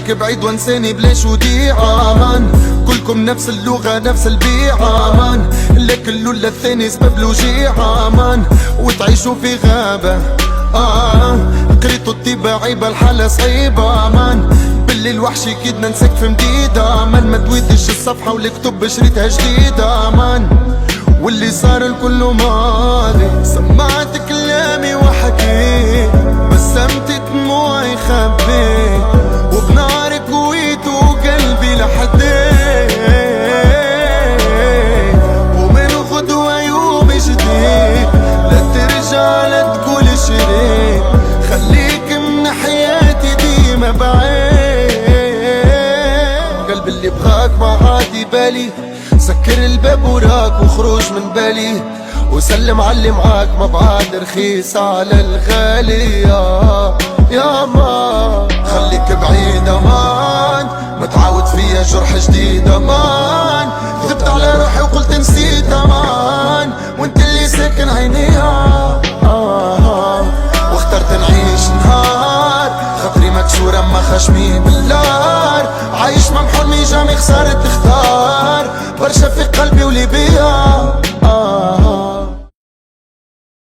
خليك بعيد وانساني بلاش وديعة مان. كلكم نفس اللغة نفس البيعة مان، لك اللولة الثاني سبب الوجيعة مان. وتعيشوا في غابة قريتوا الطيبة عيبة الحالة صعيبة مان. بالليل وحشي كيد ننساك في مديدة مان. ما تويتش الصفحة والكتب شريتها جديدة مان. واللي صار الكل ماضي، سمعت كلامي وحكيت، بسمت دموعي خبيت، وبنار كويت وقلبي لحديت. ومن غدوة يوم جديد، لا ترجع لا تقول شريت، خليك من حياتي ديما بعيد. قلبي اللي بغاك ما عاد يبالي، سكر الباب وراك وخروج من بالي، وسلم علي معاك ما بعاد رخيص على الغالي. يا مان خليك بعيد امان، متعود فيا جرح جديد امان. كذبت على روحي وقلت نسيت امان، وانت اللي ساكن عينيها. واخترت نعيش نهار، خاطري مكسورة ما خشمي بالنار. عايش ممحون مي جامي خسارة تختار، برشا في قلبي ولي بيها.